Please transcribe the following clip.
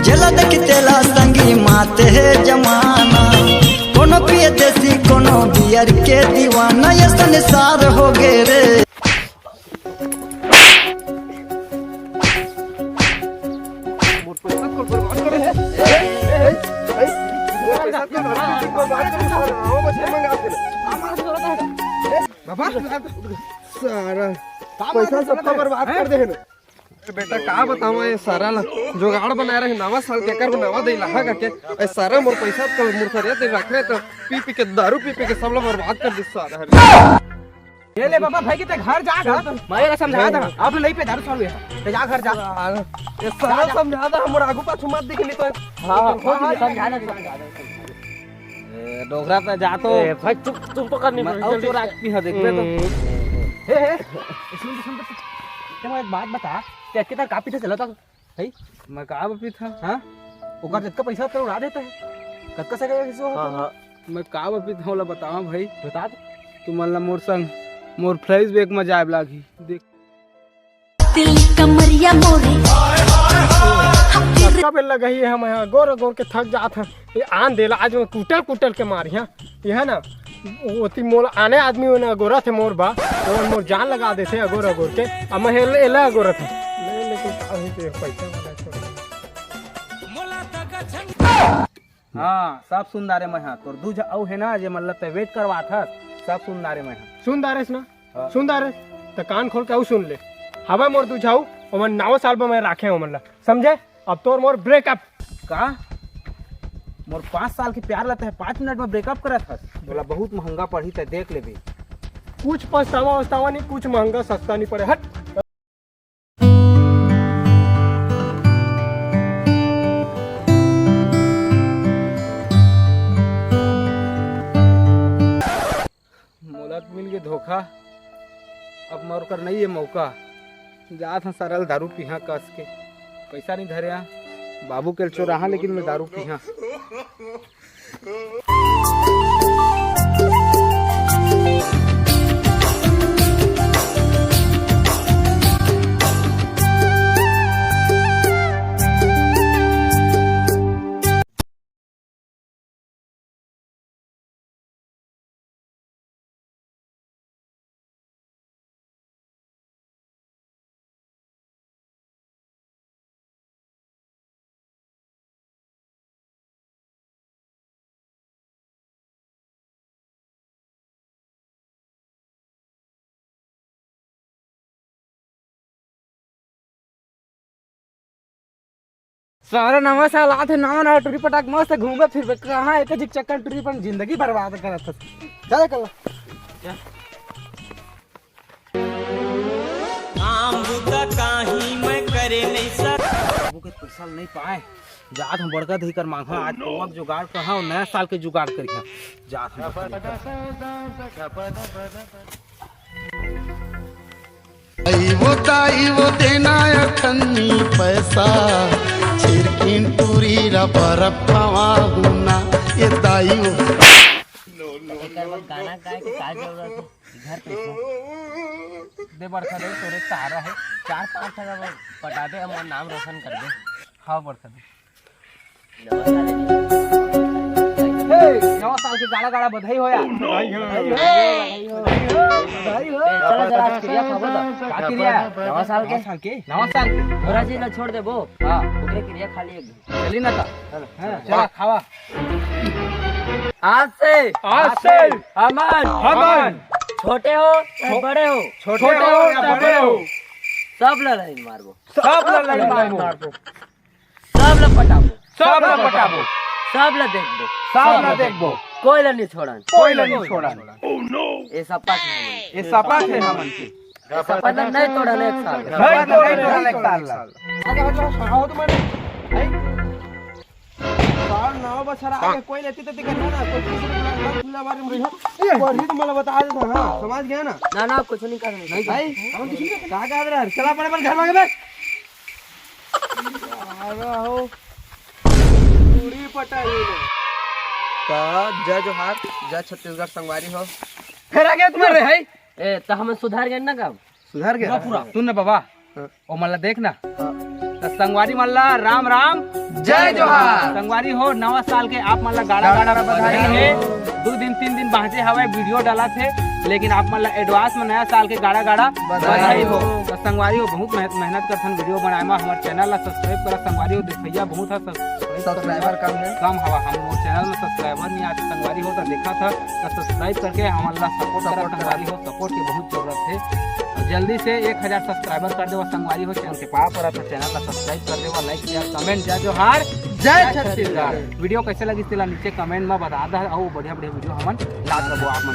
जला देख तेला संगी माते है जमाना, कोनो पिए देसी कोनो बियर के दीवाना, ये संसार हो गे रे। पैसा सबका बर्बाद कर दे बेटा। का बतावा ये सारा जुगाड़ बना रहे नवा साल के कर नवा दे लहा करके ए सारा मोर पैसा कल मोर सरिया दे रख रहे तो पी के दारू पी के सब लोग बर्बाद कर दी सारा। ये ले बाबा भाई के ते घर जा घर मैं समझा था आप नहीं पे दारू चालू है ते जा घर जा। ये सारा समझा था हमर आगू पाछू मत दिखनी तो। हां समझा ना डोगरा पे जा तो भाई तुम तो करनी और तो रात पी देखबे तो हे सुन तुम एक बात बता कि कितना कापी से चला था भाई मैं का पी था। हां ओकर जितना पैसा तो उड़ा देता है कक्का से गया किसो। हां मैं का पी था वाला बतावा भाई बता तू मन ला मोर संग मोर फ्लाइज बैग में जाए लागी देख दिल कमरिया मोरे कब लगाई है हम यहाँ गोर गोर के थक जात हैं। ये आन देला आज मैं कुटल के मारी हैं ये है ना ओती मोल आने आदमी वो ना गोरा थे मोर बा तो मोर जान लगा देते अगोर अगोर के अब मैं एला अगोर थे लेकिन का होई पे पैसा वाला छोड़। हां सब सुंदर है मैं हां तोर दूज औ है ना जे मतलब ते वेट करवा था सब सुंदर है मैं सुंदर है ना सुंदर है तो कान खोल के सुन ले हवा मोर दूझाऊ और मैं 9 साल में मैं राखे हूं मतलब समझे। अब तोर मोर ब्रेकअप का मोर 5 साल की प्यार लगता है 5 मिनट में ब्रेकअप करा था बोला बहुत महंगा पड़ी ते देख ले भी कुछ पछतावा वछतावा नहीं कुछ महंगा सस्ता नहीं पड़े हट। मिल गए धोखा अब मोर कर नहीं है मौका जात हाँ सरल दारू पीहा कस के पैसा नहीं धरे बाबू के चोराहा लेकिन मैं दारू पीहा। सारा नवा साल आते नवा नवा टूरी पटाक मस्त घूमे फिर कहाँ एक जिक चक्कर टूरी पर जिंदगी बर्बाद करत था चल कर काम बुता काही मैं करे नहीं सर बाबू के पैसा नहीं पाए जात हम बड़का दही कर मांगा आज वक्त जुगाड़ कहाँ और नया साल के जुगाड़ करिए जात वो देना अखन्नी पैसा छिरकिन टूरी रबर पवा हुना ये दाइयो गाना गाए के का जरूरत है घर पे दे बड़का दे तोरे तारा है 4-5 हजार पटा दे हमारा नाम रोशन कर दे। हाँ बड़का दे नवा साल की गाड़ा गाड़ा बधाई होया बधाई हो चलो जरा आज क्रिया खबर दो का क्रिया नवा साल के नवा साल थोड़ा जी ना छोड़ दे वो हां ओकरे क्रिया खाली एक चली ना था चला खावा आज से अमन छोटे हो या बड़े हो छोटे हो या बड़े हो सब लड़ाई मारबो सब लड़ाई मारबो सब ल पटाबो सब ल पटाबो सब ल देखबो सब ल देखबो कोई ल नहीं छोड़न कोई ल नहीं छोड़न ये सपा है ये सपा है हमन की सपा नहीं तोड़न एक साल नहीं तोड़न एक साल आगे मतलब सहाओ तो मैंने साल 9 बछरा आगे कोई लेती तो करना ना कोई किसी को खुला बारे में रही और ही तो मला बता देता हां समझ गया ना ना कुछ नहीं करना नहीं भाई हम किसी को का कर रहा है चला पड़े पर घर में बैठ आ रहा हो पूरी पटाई का जय जोहार जय छत्तीसगढ़ संगवारी हो फिर आ गया तुम्हारे है ए तो हम सुधार गए ना कब सुधार गया पूरा सुन ना बाबा ओ मला देख ना तो संगवारी मल्ला राम राम जय जोहार। संगवारी हो नवा साल के आप मन ला गाड़ा गाड़ा बधाई है। 2 दिन 3 दिन बाँचे हवे वीडियो डाला थे, लेकिन आप मन ला एडवांस में नया साल के गाड़ा गाड़ा बधाई हो। तो संगवारी हो बहुत मेहनत करथन वीडियो बनाए में, हमारे चैनल ला सब्सक्राइब करा। संगवारी हो देखैया बहुत है सब्सक्राइबर कम हवा, हम चैनल में सब्सक्राइबर नहीं आते। संगवारी हो तो देखा था तो सब्सक्राइब करके हमारे ला सपोर्ट करा। संगवारी हो सपोर्ट की बहुत जरूरत है। जल्दी से 1000 सब्सक्राइबर कर देवा। संगवारी हो चैनल के पास पर तो चैनल का सब्सक्राइब कर देवा, लाइक शेयर कमेंट। जय जोहार जय छत्तीसगढ़। वीडियो कैसे लगी नीचे कमेंट में बता दे। और बढ़िया बढ़िया वीडियो हमन लात रहो आप मन।